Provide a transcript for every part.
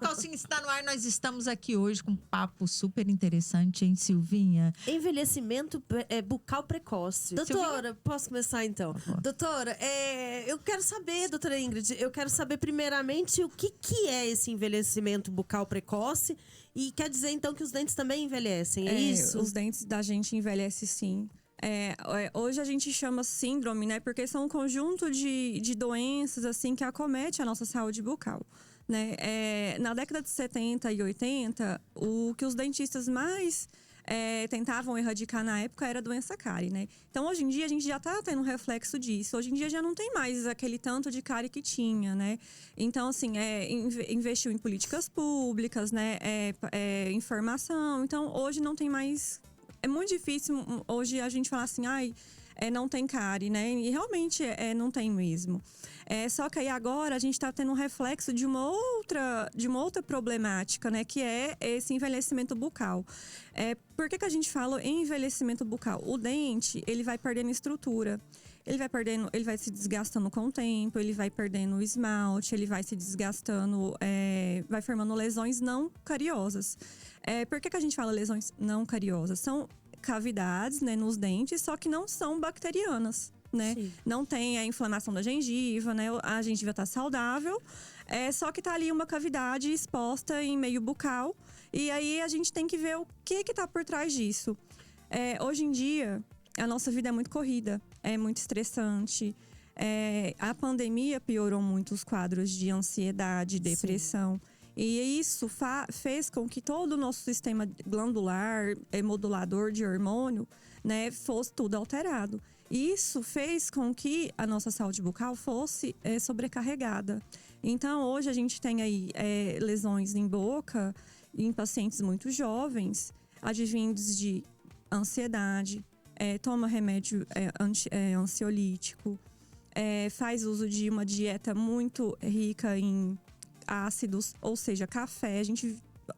Calcinha está no ar. Nós estamos aqui hoje com um papo super interessante, hein, Silvinha? Envelhecimento bucal precoce. Doutora, posso começar então? Doutora, eu quero saber, doutora Ingrid, eu quero saber primeiramente o que é esse envelhecimento bucal precoce e quer dizer então que os dentes também envelhecem, é isso? Os dentes da gente envelhecem sim. Hoje a gente chama síndrome, né? Porque são um conjunto de doenças assim que acomete a nossa saúde bucal, né? Na década de 70 e 80, o que os dentistas mais tentavam erradicar na época era a doença cárie, né? Então, hoje em dia, a gente já tá tendo um reflexo disso. Hoje em dia, já não tem mais aquele tanto de cárie que tinha, né? Então, assim, investiu em políticas públicas, né? Informação. Então, hoje não tem mais... É muito difícil hoje a gente falar assim, não tem cárie, né? E realmente não tem mesmo. Só que aí agora a gente está tendo um reflexo de uma outra problemática, né? Que é esse envelhecimento bucal. Por que a gente fala em envelhecimento bucal? O dente, ele vai perdendo estrutura. Ele vai se desgastando com o tempo, ele vai perdendo o esmalte, ele vai se desgastando, vai formando lesões não cariosas. Por que a gente fala lesões não cariosas? São cavidades, né, nos dentes, só que não são bacterianas, né? Sim. Não tem a inflamação da gengiva, né? A gengiva tá saudável, só que tá ali uma cavidade exposta em meio bucal. E aí a gente tem que ver o que tá por trás disso. Hoje em dia, a nossa vida é muito corrida, é muito estressante. A pandemia piorou muito os quadros de ansiedade, depressão. Sim. E isso fez com que todo o nosso sistema glandular, modulador de hormônio, né, fosse tudo alterado. E isso fez com que a nossa saúde bucal fosse sobrecarregada. Então, hoje a gente tem aí lesões em boca em pacientes muito jovens, advindos de ansiedade, toma remédio ansiolítico, faz uso de uma dieta muito rica em ácidos, ou seja, café.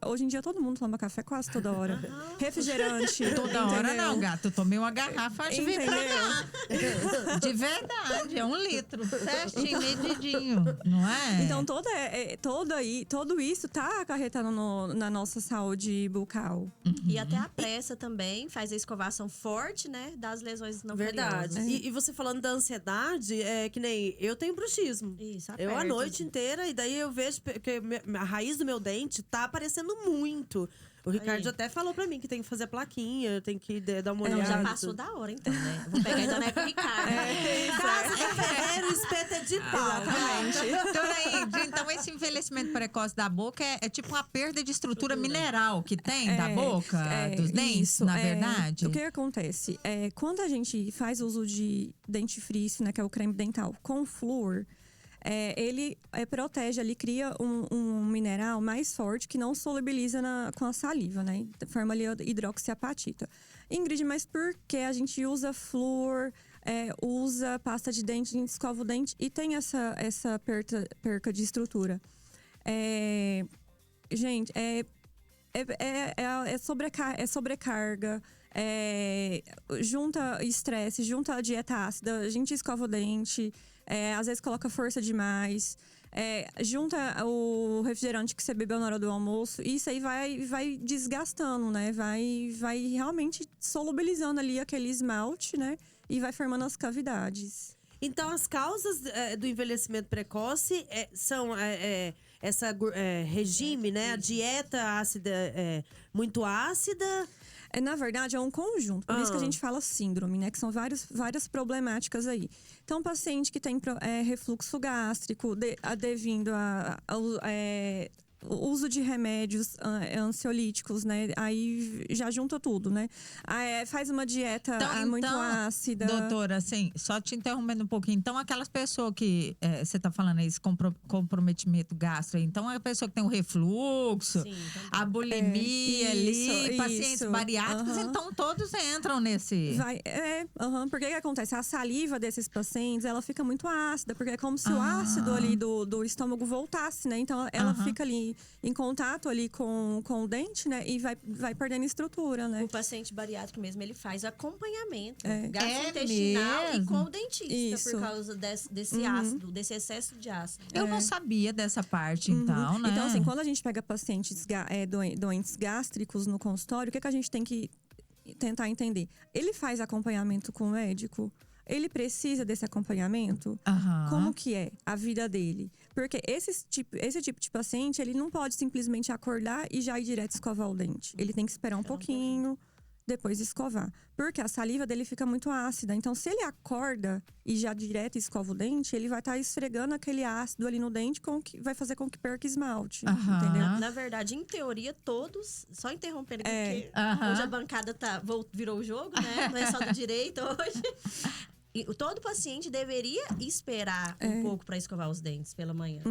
Hoje em dia todo mundo toma café quase toda hora. Refrigerante. Toda hora não, gato. Eu tomei uma garrafa de vir pra cá. De verdade, 1 litro. Certinho, medidinho, não é? Então tudo isso tá acarretando na nossa saúde bucal. Uhum. E até a pressa também faz a escovação forte, né? Das lesões não cariosas. Verdade. E você falando da ansiedade, que nem eu tenho bruxismo. Isso, eu a noite inteira, e daí eu vejo que a raiz do meu dente tá aparecendo muito. O Ricardo até falou pra mim que tem que fazer plaquinha, tem que dar uma olhada. Já passou da hora, então, né? Vou pegar então, né, com o Ricardo. Casa de ferreiro, espeta de pau. Exatamente. Então, esse envelhecimento precoce da boca é tipo uma perda de estrutura mineral que tem da boca, dos dentes, na verdade. O que acontece? Quando a gente faz uso de dentifrício, né, que é o creme dental, com flúor, ele protege ali, cria um mineral mais forte que não solubiliza com a saliva, né? Forma ali hidroxiapatita. Ingrid, mas por que a gente usa flúor, usa pasta de dente, a gente escova o dente e tem essa perca de estrutura? Gente, sobrecarga, junta estresse, junta a dieta ácida, a gente escova o dente, às vezes coloca força demais, junta o refrigerante que você bebeu na hora do almoço, e isso aí vai desgastando, né? Vai realmente solubilizando ali aquele esmalte, né? E vai formando as cavidades. Então, as causas do envelhecimento precoce são essa regime, né? A dieta ácida, muito ácida. Na verdade, é um conjunto. Por isso que a gente fala síndrome, né? Que são várias problemáticas aí. Então, paciente que tem refluxo gástrico devido o uso de remédios ansiolíticos, né? Aí já junta tudo, né? Faz uma dieta muito ácida. Doutora, assim, só te interrompendo um pouquinho. Então, aquelas pessoas que você tá falando aí, esse comprometimento gastro, então é a pessoa que tem o refluxo, sim, a bulimia pacientes bariátricos, então todos entram nesse... Porque o que acontece? A saliva desses pacientes, ela fica muito ácida, porque é como se o ácido ali do estômago voltasse, né? Então, ela fica ali em contato ali com o dente, né? E vai perdendo estrutura, né? O paciente bariátrico mesmo, ele faz acompanhamento É. gastrointestinal e mesmo? com o dentista, Isso. por causa desse ácido, desse excesso de ácido. Eu não sabia dessa parte, então, né? Então, assim, quando a gente pega pacientes doentes gástricos no consultório, o que a gente tem que tentar entender? Ele faz acompanhamento com o médico? Ele precisa desse acompanhamento? Aham. Como que é a vida dele? Porque esse tipo de paciente, ele não pode simplesmente acordar e já ir direto escovar o dente. Ele tem que esperar um pouquinho, depois escovar. Porque a saliva dele fica muito ácida. Então, se ele acorda e já direto escova o dente, ele vai estar esfregando aquele ácido ali no dente, que vai fazer com que perca esmalte. Aham. Entendeu? Na verdade, em teoria, todos, só interrompendo aqui, porque Aham. hoje a bancada virou o jogo, né? Não é só do direito hoje. E todo paciente deveria esperar um pouco para escovar os dentes pela manhã.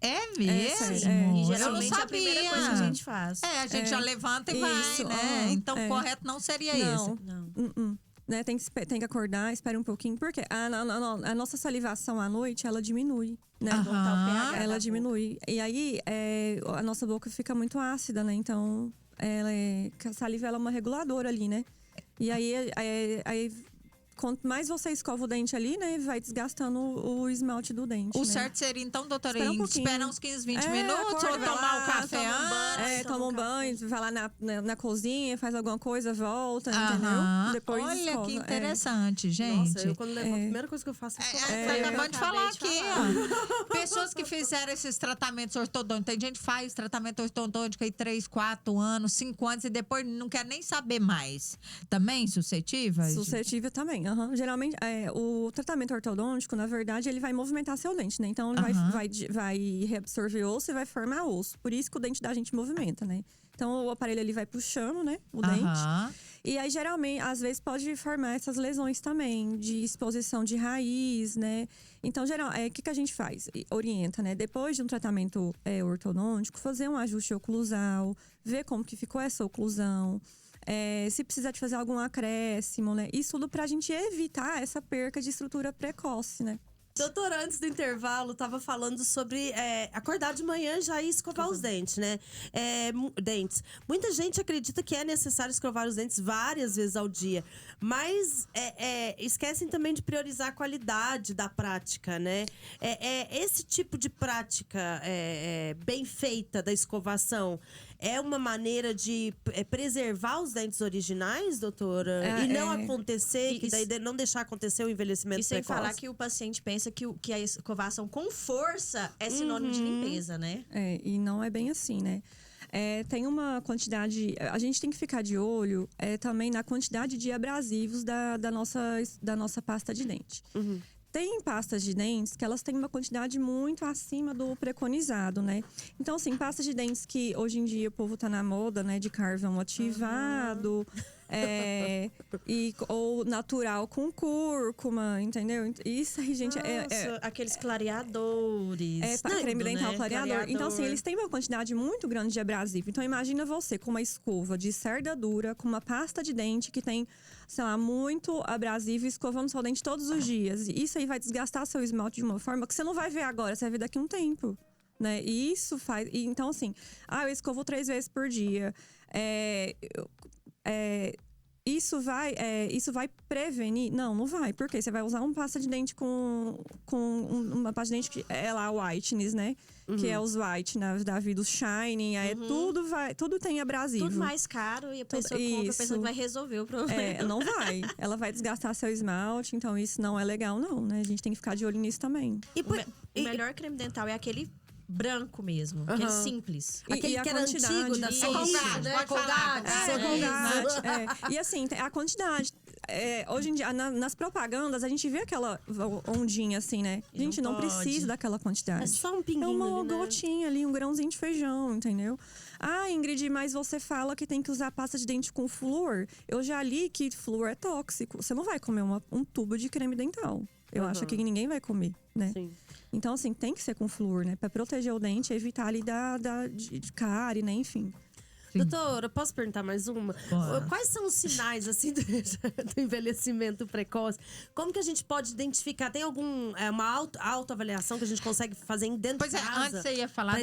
É mesmo? sério, E Eu geralmente não é a primeira coisa que a gente faz. É, a gente já levanta e Isso, vai, né? Então, é. o correto não seria Não. esse. Não. Né, tem que acordar, espera um pouquinho. Porque a nossa salivação à noite, ela diminui, né? Aham. Voltar o pH da Ela boca. E aí, a nossa boca fica muito ácida, né? Então, a saliva ela é uma reguladora ali, né? E aí quanto mais você escova o dente ali, né? Vai desgastando o esmalte do dente, O né? certo seria, então, doutora Espera um Ingrid, pouquinho. esperar uns 15, 20 É, minutos acorda, ou vai tomar lá, o café toma um banho. antes? Toma um banho, vai lá na cozinha, faz alguma coisa, volta, Aham. entendeu? Depois Olha escova. que interessante, gente. Nossa, eu quando levanto, a primeira coisa que eu faço é escovar. Você eu acabou de acabei falar de aqui, ó. Pessoas que fizeram esses tratamentos ortodônticos. Tem gente que faz tratamento ortodôntico aí 3, 4 anos, 5 anos e depois não quer nem saber mais. Também suscetíveis? Suscetível também, aham. Geralmente, o tratamento ortodôntico, na verdade, ele vai movimentar seu dente, né? Então, ele Aham. vai reabsorver osso e vai formar osso. Por isso que o dente da gente movimenta, né? Então, o aparelho ele vai puxando, né? O dente. Aham. E aí, geralmente, às vezes, pode formar essas lesões também, de exposição de raiz, né? Então, o que a gente faz? Orienta, né? Depois de um tratamento ortodôntico, fazer um ajuste oclusal, ver como que ficou essa oclusão. Se precisar de fazer algum acréscimo, né? Isso tudo pra gente evitar essa perca de estrutura precoce, né? Doutora, antes do intervalo, tava falando sobre acordar de manhã já e escovar os dentes, né? Dentes. Muita gente acredita que é necessário escovar os dentes várias vezes ao dia, mas esquecem também de priorizar a qualidade da prática, né? Esse tipo de prática bem feita da escovação é uma maneira de preservar os dentes originais, doutora? E não acontecer, que daí não deixar acontecer o envelhecimento E sem precoce? falar que o paciente pensa que a escovação com força é sinônimo de limpeza, né? E não é bem assim, né? Tem uma quantidade... A gente tem que ficar de olho também na quantidade de abrasivos da nossa pasta de dente. Tem pastas de dentes que elas têm uma quantidade muito acima do preconizado, né? Então, assim, pastas de dentes que hoje em dia o povo tá na moda, né? De carvão ativado, ou natural com cúrcuma, entendeu? Isso aí, gente, Nossa, aqueles clareadores. creme dental né? clareador. Então, assim, eles têm uma quantidade muito grande de abrasivo. Então, imagina você com uma escova de cerda dura, com uma pasta de dente que tem, sei lá, muito abrasivo, escovando seu dente todos os dias. Isso aí vai desgastar seu esmalte de uma forma que você não vai ver agora, você vai ver daqui a um tempo. Né? E isso faz... Então, assim, eu escovo 3 vezes por dia. Isso vai prevenir? Não vai. Por quê? Você vai usar uma pasta de dente com uma pasta de dente que é lá o whiteness, né? Que é os white da vida, os shining. Tudo tem abrasivo. Tudo mais caro e a pessoa compra pensando que vai resolver o problema. Não vai. Ela vai desgastar seu esmalte, então isso não é legal, não, né? A gente tem que ficar de olho nisso também. O melhor creme dental é aquele branco mesmo, aquele simples. Aquele que era antigo da Colgate, né? pode falar. E assim, a quantidade. Hoje em dia, nas propagandas, a gente vê aquela ondinha assim, né? A gente não precisa daquela quantidade. É só um pinguinho É uma ali, né? gotinha ali, um grãozinho de feijão, entendeu? Ingrid, mas você fala que tem que usar pasta de dente com flúor. Eu já li que flúor é tóxico. Você não vai comer um tubo de creme dental. Eu acho que ninguém vai comer, né? Sim. Então, assim, tem que ser com flúor, né? Pra proteger o dente, evitar ali de cárie, né? Enfim. Doutora, posso perguntar mais uma? Quais são os sinais, assim, do envelhecimento precoce? Como que a gente pode identificar? Tem uma autoavaliação que a gente consegue fazer dentro de casa? Antes você ia falar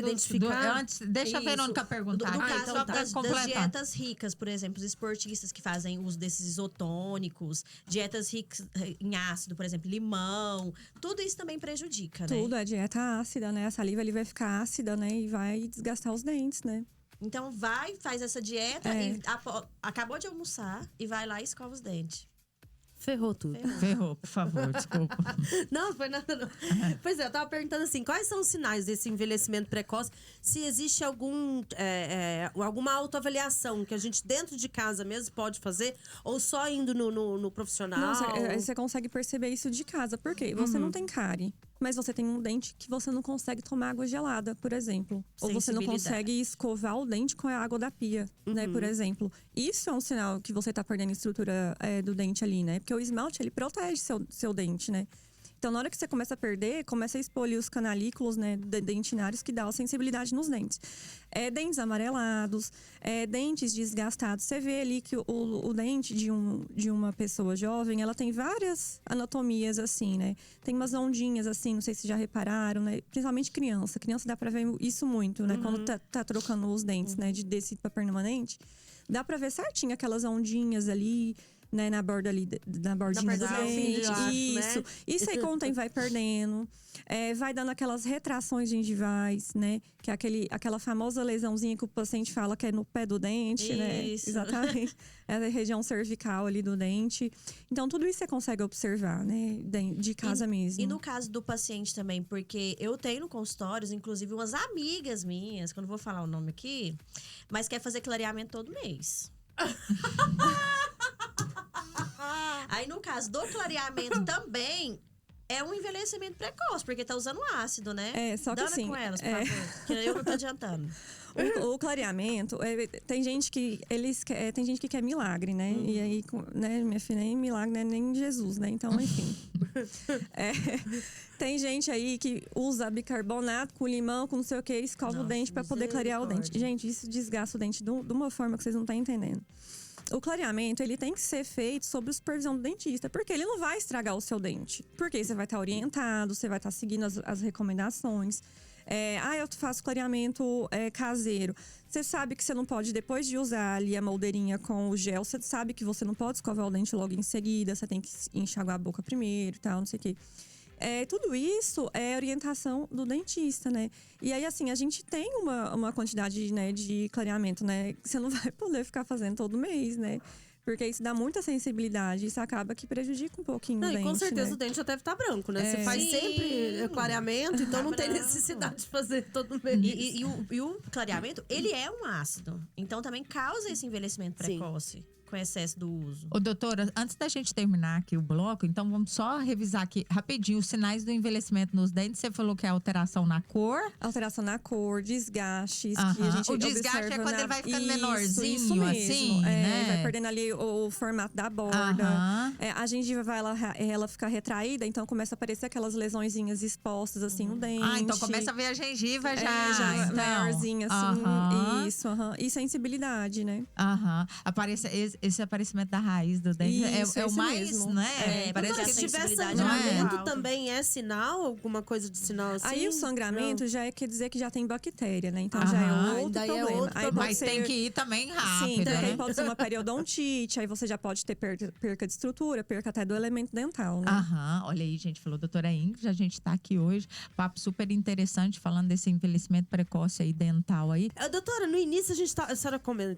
deixa a Verônica perguntar. Do caso só das dietas ricas, por exemplo, os esportistas que fazem uso desses isotônicos, dietas ricas em ácido, por exemplo, limão, tudo isso também prejudica, né? Tudo, a dieta ácida, né? A saliva ali vai ficar ácida, né? E vai desgastar os dentes, né? Então faz essa dieta e acabou de almoçar e vai lá e escova os dentes. Ferrou tudo. Ferrou, por favor, desculpa. Não foi nada, não. Pois é, eu tava perguntando assim, quais são os sinais desse envelhecimento precoce? Se existe alguma autoavaliação que a gente dentro de casa mesmo pode fazer? Ou só indo no profissional? Não, você consegue perceber isso de casa. Por quê? Você não tem cárie, mas você tem um dente que você não consegue tomar água gelada, por exemplo. Ou você não consegue escovar o dente com a água da pia, né, por exemplo. Isso é um sinal que você tá perdendo a estrutura do dente ali, né? Porque o esmalte, ele protege seu dente, né? Então, na hora que você começa a perder, começa a expor ali os canalículos, né, dentinários, que dá a sensibilidade nos dentes. Dentes amarelados, dentes desgastados. Você vê ali que o dente de uma pessoa jovem, ela tem várias anatomias, assim, né? Tem umas ondinhas, assim, não sei se já repararam, né? Principalmente criança. Criança dá pra ver isso muito, né? Quando tá trocando os dentes, né? Desse pra permanente. Dá pra ver certinho aquelas ondinhas ali, né, na borda ali, na bordinha do dente. Isso. Né? Isso aí com o tempo vai perdendo. Vai dando aquelas retrações gengivais, né? Que é aquela famosa lesãozinha que o paciente fala que é no pé do dente, né? Exatamente. É a região cervical ali do dente. Então, tudo isso você consegue observar, né? De casa mesmo. E no caso do paciente também, porque eu tenho no consultório, inclusive, umas amigas minhas, que eu não vou falar o nome aqui, mas quer fazer clareamento todo mês. Aí, no caso do clareamento também, é um envelhecimento precoce, porque tá usando ácido, né? Só que Dana assim, com elas, por favor, que eu não tô adiantando. O clareamento, tem gente que quer milagre, né? E aí, né, minha filha, nem milagre, né? Nem Jesus, né? Então, enfim. Tem gente aí que usa bicarbonato com limão, com não sei o que, escova o dente pra poder clarear o dente. Gente, isso desgasta o dente de uma forma que vocês não estão entendendo. O clareamento, ele tem que ser feito sob a supervisão do dentista, porque ele não vai estragar o seu dente. Porque você vai estar orientado, você vai estar seguindo as recomendações. Eu faço clareamento caseiro. Você sabe que você não pode, depois de usar ali a moldeirinha com o gel, você sabe que você não pode escovar o dente logo em seguida, você tem que enxaguar a boca primeiro e tal, não sei o quê. Tudo isso é orientação do dentista, né? E aí, assim, a gente tem uma quantidade, né, de clareamento, né? Que você não vai poder ficar fazendo todo mês, né? Porque isso dá muita sensibilidade. Isso acaba que prejudica um pouquinho o dente, e com certeza, né? O dente já deve estar branco, né? Você faz sempre clareamento, então não tem necessidade de fazer todo mês. E o clareamento, ele é um ácido. Então, também causa esse envelhecimento precoce. Com excesso do uso. Doutora, antes da gente terminar aqui o bloco, então vamos só revisar aqui rapidinho os sinais do envelhecimento nos dentes. Você falou que é alteração na cor. Alteração na cor, desgastes. Que a gente o desgaste é quando ele vai ficando menorzinho, isso mesmo. Assim, né? Vai perdendo ali o formato da borda. A gengiva ela fica retraída, então começa a aparecer aquelas lesõezinhas expostas assim no dente. Então começa a ver a gengiva já então. Maiorzinha, assim. Isso, E sensibilidade, né? Esse aparecimento da raiz do dente é o mais, mesmo. Né? Parece que se tiver sangramento também é sinal? Alguma coisa de sinal assim? Aí o sangramento quer dizer que já tem bactéria, né? Então já é outro problema. Mas tem que ir também rápido. Sim, também pode ser uma periodontite, aí você já pode ter perca de estrutura, perca até do elemento dental, né? Olha aí, gente, falou doutora Ingrid, a gente tá aqui hoje, papo super interessante, falando desse envelhecimento precoce aí, dental aí. Doutora, no início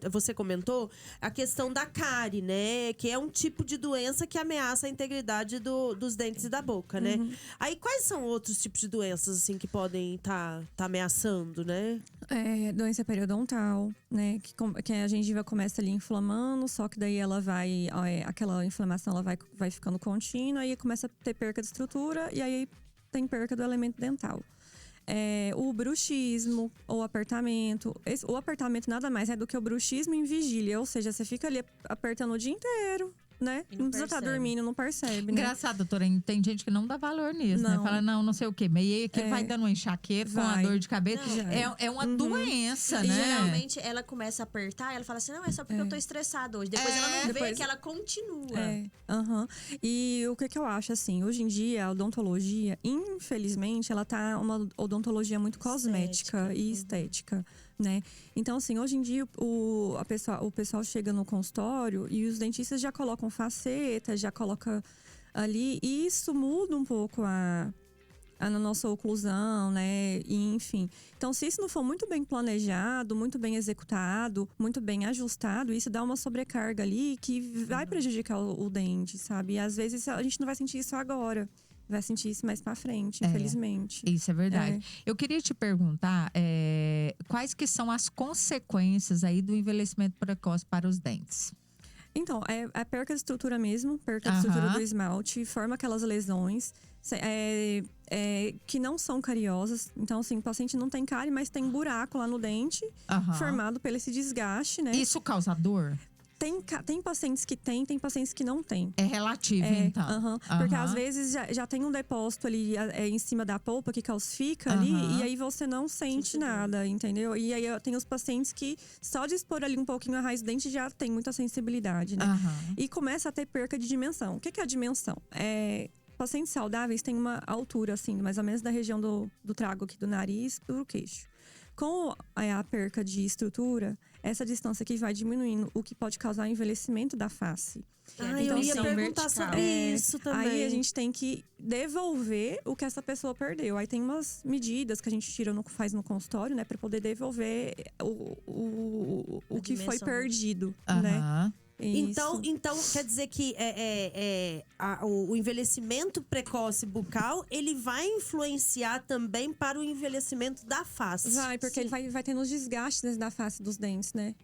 você comentou a questão da cárie, né? Que é um tipo de doença que ameaça a integridade dos dentes e da boca, né? Aí, quais são outros tipos de doenças, assim, que podem tá ameaçando, né? Doença periodontal, né? Que a gengiva começa ali inflamando, só que daí ela vai... aquela inflamação, ela vai ficando contínua, aí começa a ter perca de estrutura, e aí tem perca do elemento dental. O bruxismo ou apertamento. O apertamento nada mais é do que o bruxismo em vigília, ou seja, você fica ali apertando o dia inteiro né? E Não precisa estar percebe. dormindo, não percebe, né? Engraçado, doutora, tem gente que não dá valor nisso, né? Não. Fala, não sei o quê. Mas aí que vai dando uma enxaqueca com a Vai. dor de cabeça. Não. É uma doença, E né? geralmente ela começa a apertar e ela fala assim: não, é só porque eu tô estressada hoje. Depois ela não vê que ela continua. E o que eu acho, assim, hoje em dia, a odontologia, infelizmente, ela tá uma odontologia muito cosmética e estética, né? Então, assim, hoje em dia, o pessoal chega no consultório e os dentistas já colocam faceta, já coloca ali, e isso muda um pouco na nossa oclusão, né? E, enfim. Então, se isso não for muito bem planejado, muito bem executado, muito bem ajustado, isso dá uma sobrecarga ali que vai prejudicar o dente, sabe? E às vezes a gente não vai sentir isso agora. Vai sentir isso mais pra frente, infelizmente. Isso é verdade. Eu queria te perguntar quais que são as consequências aí do envelhecimento precoce para os dentes? Então, é a perca de estrutura mesmo, perca de estrutura do esmalte, forma aquelas lesões que não são cariosas. Então, assim, o paciente não tem cárie, mas tem buraco lá no dente, formado pelo esse desgaste, né? Isso causa dor? Tem pacientes que tem pacientes que não tem. É relativo, então. Porque às vezes já tem um depósito ali em cima da polpa que calcifica ali, e aí você não sente nada, entendeu? E aí tem os pacientes que só de expor ali um pouquinho a raiz do dente já tem muita sensibilidade, né? E começa a ter perca de dimensão. O que é a dimensão? Pacientes saudáveis têm uma altura, assim, mais ou menos da região do trago aqui do nariz pro queixo. Com a perca de estrutura, essa distância aqui vai diminuindo, o que pode causar envelhecimento da face. Eu ia perguntar sobre isso também. Aí a gente tem que devolver o que essa pessoa perdeu. Aí tem umas medidas que a gente faz no consultório, né? Pra poder devolver o que foi perdido, né? Então, quer dizer que o envelhecimento precoce bucal, ele vai influenciar também para o envelhecimento da face. Vai, porque ele vai tendo os desgastes da face dos dentes, né?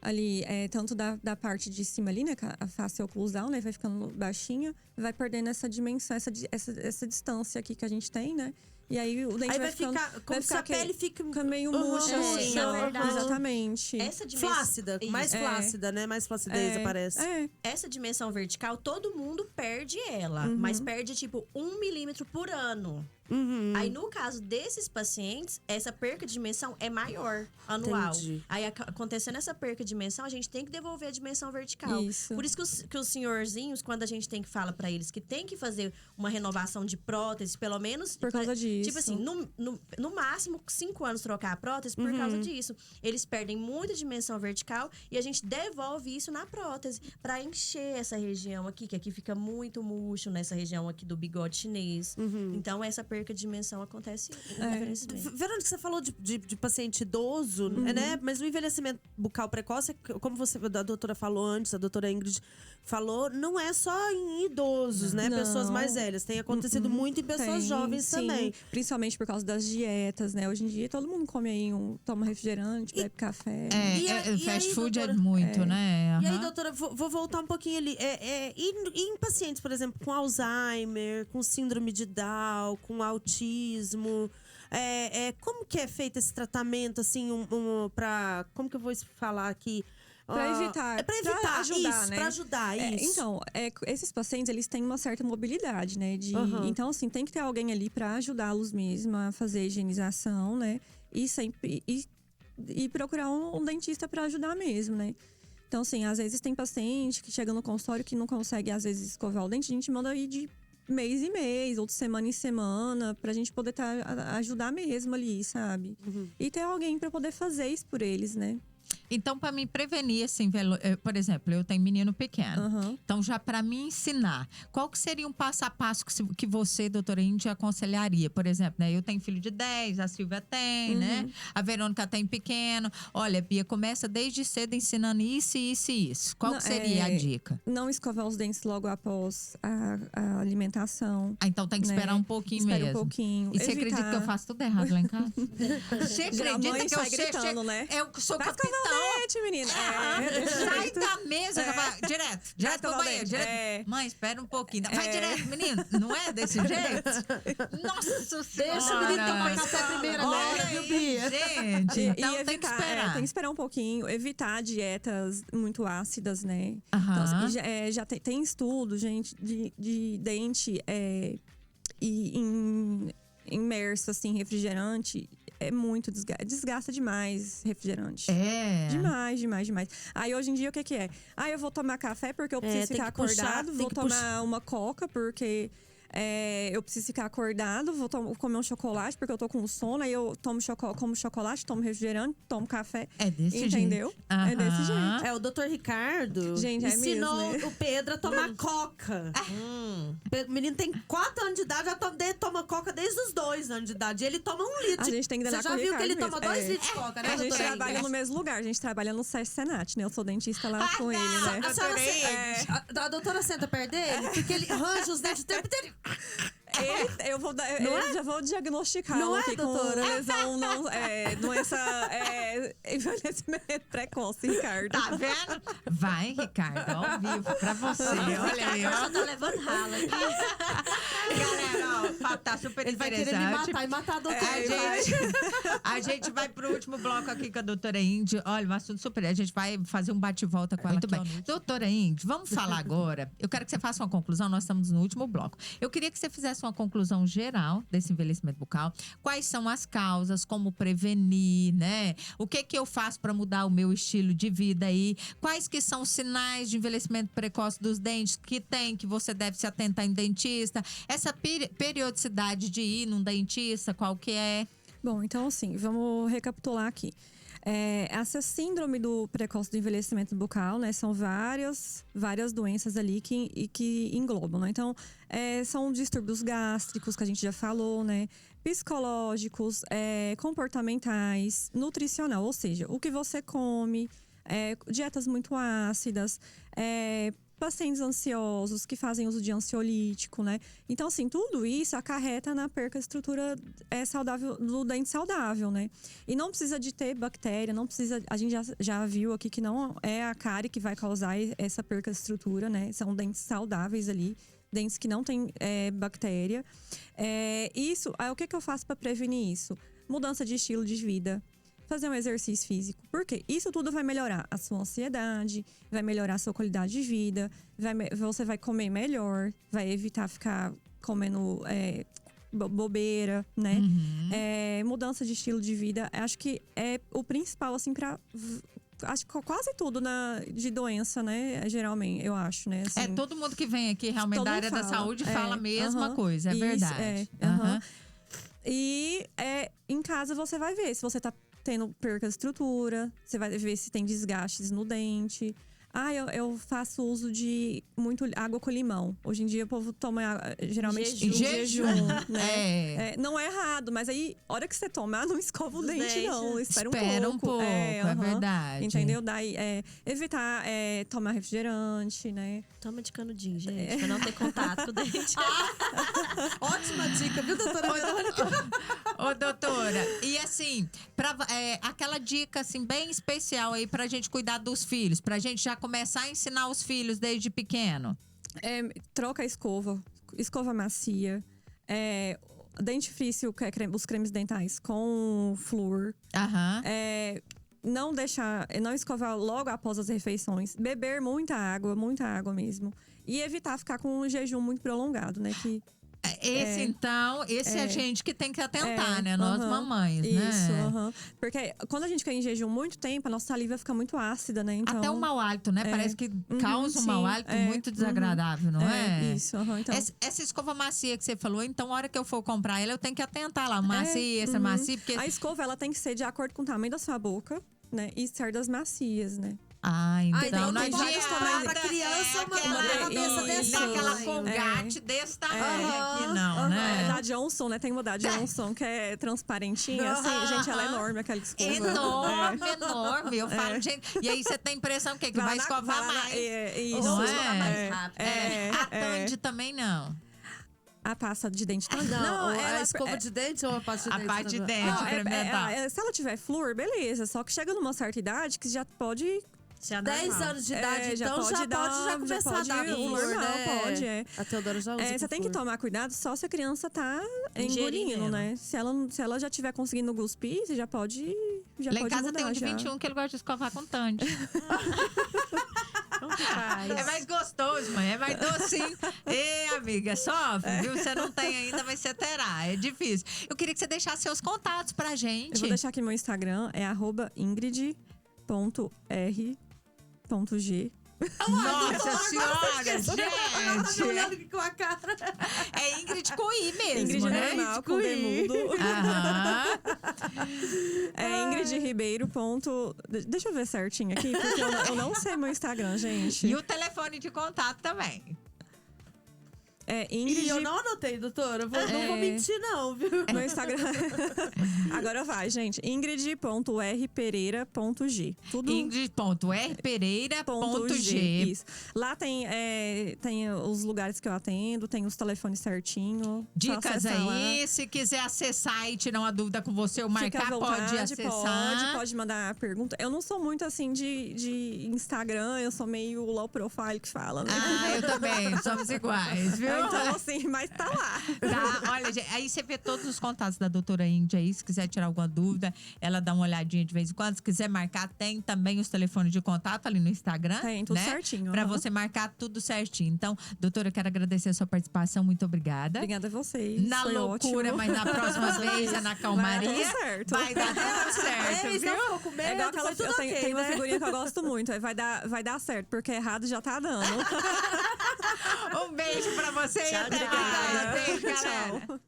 Ali, tanto da parte de cima ali, né? A face oclusal, né? Vai ficando baixinha, vai perdendo essa dimensão, essa distância aqui que a gente tem, né? E aí o dente vai ficando… Como se a pele fica meio murcha, assim. Na verdade. Exatamente. Essa dimensão… Flácida, mais flácida, né? Mais flacidez, aparece. Essa dimensão vertical, todo mundo perde ela. Mas perde, tipo, 1 milímetro por ano. Aí, no caso desses pacientes, essa perca de dimensão é maior, anual. Entendi. Aí, acontecendo essa perca de dimensão, a gente tem que devolver a dimensão vertical. Isso. Por isso que os senhorzinhos, quando a gente tem que falar pra eles que tem que fazer uma renovação de prótese, pelo menos… Por causa disso. Tipo assim, no máximo 5 anos trocar a prótese por causa disso. Eles perdem muita dimensão vertical e a gente devolve isso na prótese pra encher essa região aqui, que aqui fica muito murcho, nessa região aqui do bigode chinês. Então, essa perca de dimensão acontece no envelhecimento. Verônica, você falou de paciente idoso, né? Mas o envelhecimento bucal precoce, como a doutora falou antes, a doutora Ingrid falou, não é só em idosos, né? Não. Pessoas mais velhas. Tem acontecido muito em pessoas jovens também. Principalmente por causa das dietas, né? Hoje em dia todo mundo come aí toma refrigerante, bebe café. Fast aí, food doutora? é muito, né? E aí, doutora, vou voltar um pouquinho ali. E em pacientes, por exemplo, com Alzheimer, com síndrome de Down, com autismo, como que é feito esse tratamento, assim, como que eu vou falar aqui? Pra evitar. Pra evitar, ajudar, isso, né? pra ajudar, isso. Então, esses pacientes, eles têm uma certa mobilidade, né? Então, assim, tem que ter alguém ali pra ajudá-los mesmo a fazer a higienização, né? E procurar um dentista pra ajudar mesmo, né? Então, assim, às vezes tem paciente que chega no consultório que não consegue, às vezes, escovar o dente. A gente manda ir de mês em mês, ou de semana em semana, pra gente poder ajudar mesmo ali, sabe? E ter alguém pra poder fazer isso por eles, né? Então, para me prevenir, assim, por exemplo, eu tenho menino pequeno. Então, já para me ensinar, qual que seria um passo a passo que você, doutora Índia, aconselharia? Por exemplo, né? Eu tenho filho de 10, a Silvia tem, né? A Verônica tem pequeno. Olha, Bia, começa desde cedo ensinando isso, isso e isso. Qual que seria a dica? Não escovar os dentes logo após a alimentação. Então tem que esperar um pouquinho mesmo. Espera um pouquinho. E você acredita que eu faço tudo errado lá em casa? Você acredita mãe que eu sai gritando, né? Eu sou Vai capitã. sabonete, menina. Sai da mesa, já vai direto pro banheiro. Direto. Mãe, espera um pouquinho. Vai direto, menino. Não é desse jeito? Nossa Senhora. Deixa o menino tomar café primeiro, né? Viu, Bia? Gente, então e tem que evitar, esperar. tem que esperar um pouquinho, evitar dietas muito ácidas, né? Aham. Então, assim, já tem estudo, gente, de dente imerso, assim, refrigerante. É muito desgasta demais refrigerante. Demais. Aí hoje em dia o que é? Eu vou tomar café porque eu preciso ficar acordado, vou tomar uma coca porque eu preciso ficar acordado, vou comer um chocolate porque eu tô com sono, aí eu como chocolate, tomo refrigerante, tomo café. É desse jeito. Entendeu? É desse jeito. O doutor Ricardo Gente, ensinou mesmo, né? o Pedro a tomar coca. O menino tem 4 anos de idade, já toma coca desde os 2 anos de idade. E ele toma 1 litro. A gente tem que Você treinar já com o viu que ele Ricardo toma mesmo. 2 litros de coca, né, A gente doutora? trabalha no mesmo lugar, a gente trabalha no SESC Senat, né? Eu sou dentista lá com ele, né? A senhora a doutora senta perto dele, porque ele arranja os dentes o tempo inteiro. Eu já vou diagnosticar Não é, aqui doutora? com lesão, doença, envelhecimento precoce, Ricardo. Tá vendo? Vai, Ricardo, ao vivo pra você. Olha aí, Eu ó. só tô levando rala aqui. Galera, ó, o papo tá super Ele vai interessante. querer me matar e matar a doutora. A gente vai pro último bloco aqui com a doutora Índia. Olha, um assunto super. A gente vai fazer um bate-volta com ela. Muito bem. Doutora Índia, vamos falar agora. Eu quero que você faça uma conclusão. Nós estamos no último bloco. Eu queria que você fizesse uma conclusão geral desse envelhecimento bucal. Quais são as causas, como prevenir, né? O que eu faço para mudar o meu estilo de vida aí? Quais que são os sinais de envelhecimento precoce dos dentes que você deve se atentar em dentista? Essa periodicidade de ir num dentista, qual que é? Bom, então assim, vamos recapitular aqui. Essa síndrome do precoce do envelhecimento bucal, né? São várias doenças ali que englobam, né? Então, são distúrbios gástricos, que a gente já falou, né? Psicológicos, comportamentais, nutricional, ou seja, o que você come, dietas muito ácidas, pacientes ansiosos que fazem uso de ansiolítico, né? Então, assim, tudo isso acarreta na perca de estrutura saudável do dente saudável, né? E não precisa de ter bactéria, não precisa. A gente já viu aqui que não é a cárie que vai causar essa perca de estrutura, né? São dentes saudáveis ali, dentes que não têm bactéria. O que eu faço para prevenir isso? Mudança de estilo de vida. Fazer um exercício físico. Por quê? Isso tudo vai melhorar a sua ansiedade, vai melhorar a sua qualidade de vida, você vai comer melhor, vai evitar ficar comendo bobeira, né? Mudança de estilo de vida. Acho que é o principal, assim, acho que quase tudo de doença, né? Geralmente, eu acho, né? Assim, todo mundo que vem aqui realmente da área da saúde fala a mesma coisa, é isso, verdade. E em casa você vai ver se você tá tendo perca de estrutura, você vai ver se tem desgastes no dente. Eu faço uso de muito água com limão. Hoje em dia o povo toma geralmente em jejum, né? Não é errado, mas aí, hora que você tomar, não escova o dente, não. Espera um pouco. É verdade. Entendeu? Daí, evitar tomar refrigerante, né? Toma de canudinho, gente, pra não ter contato com o dente. Ótima dica, viu, doutora? Ô, doutora, e assim, aquela dica assim, bem especial aí pra gente cuidar dos filhos, pra gente já começar a ensinar os filhos desde pequeno. Troca a escova macia, dentifrício, os cremes dentais com flúor. Não escovar logo após as refeições, beber muita água mesmo. E evitar ficar com um jejum muito prolongado, né? Esse é a gente que tem que atentar, né? Nós mamães, né? Isso, Porque quando a gente fica em jejum muito tempo, a nossa saliva fica muito ácida, né? Então, até o mau hálito, né? Parece que causa um mau hálito muito desagradável, não é? Isso, então. Essa escova macia que você falou, então, a hora que eu for comprar ela, eu tenho que atentar lá, macia, essa macia, porque... A escova, ela tem que ser de acordo com o tamanho da sua boca, né? E cerdas macias, né? Então não adianta pra criança uma cabeça desse daquela colgate desse tamanho aqui, não, né? Da Johnson, né? Tem uma da Johnson que é transparentinha, assim. Gente, ela é enorme, aquela escova. Enorme. Eu falo, gente... E aí você tem a impressão que vai escovar mais. Isso. Não mais rápido. A Tandy também não. A pasta de dente também. Não, a escova de dente ou a pasta de A dente? parte de dente, Não, incremental. se ela tiver flúor, beleza. Só que chega numa certa idade que já pode... Se é 10 normal. anos de idade, então já pode começar a dar flúor, normal, né? pode, é. A Teodora já usa Você tem que tomar cuidado só se a criança tá engolindo, né? Se ela já tiver conseguindo cuspir, você já pode Lá em casa mudar, tem um de já. 21 que ele gosta de escovar com Tandy. Como que faz? É mais gostoso, mãe. É mais docinho. Ei, amiga, sofre, viu? Você não tem ainda, mas você terá. É difícil. Eu queria que você deixasse seus contatos pra gente. Eu vou deixar aqui meu Instagram, é @ingrid.r.g. Nossa senhora, Ela tá gente! olhando aqui com a cara. É Ingrid com I mesmo, Ingrid né? normal, com demudo. Aham. É Ingrid Ribeiro. Deixa eu ver certinho aqui, porque eu não sei meu Instagram, gente. E o telefone de contato também. É E Ingrid. eu não anotei, doutora. Não vou mentir, não, viu? Meu Instagram. Agora vai, gente. Ingrid.rpereira.g. Tudo. Ingrid.rpereira.g. Isso. Lá tem os lugares que eu atendo, tem os telefones certinho. Dicas aí, se quiser acessar e tirar uma dúvida com você ou marcar, pode acessar. Pode mandar pergunta. Eu não sou muito assim de Instagram, eu sou meio low profile que fala, né? Ah, eu também, somos iguais, viu? Então, assim, mas tá lá. Tá, olha, gente, aí você vê todos os contatos da doutora Ingrid aí, se quiser tirar alguma dúvida, ela dá uma olhadinha de vez em quando. Se quiser marcar, tem também os telefones de contato ali no Instagram. Tem, tudo né? certinho. Pra aham. você marcar tudo certinho. Então, doutora, eu quero agradecer a sua participação, muito obrigada. Obrigada a vocês. Na foi loucura, ótimo. mas na próxima vez é na calmaria. Vai dar tudo certo. Vai dar tudo certo, Eles viu? não ficou com medo, É igual aquela, foi tudo eu tenho, ok, tem uma né? figurinha que eu gosto muito. Vai dar certo, porque errado já tá dando. Um beijo pra você e Tchau, até tchau. mais. Beijo, galera. Tchau.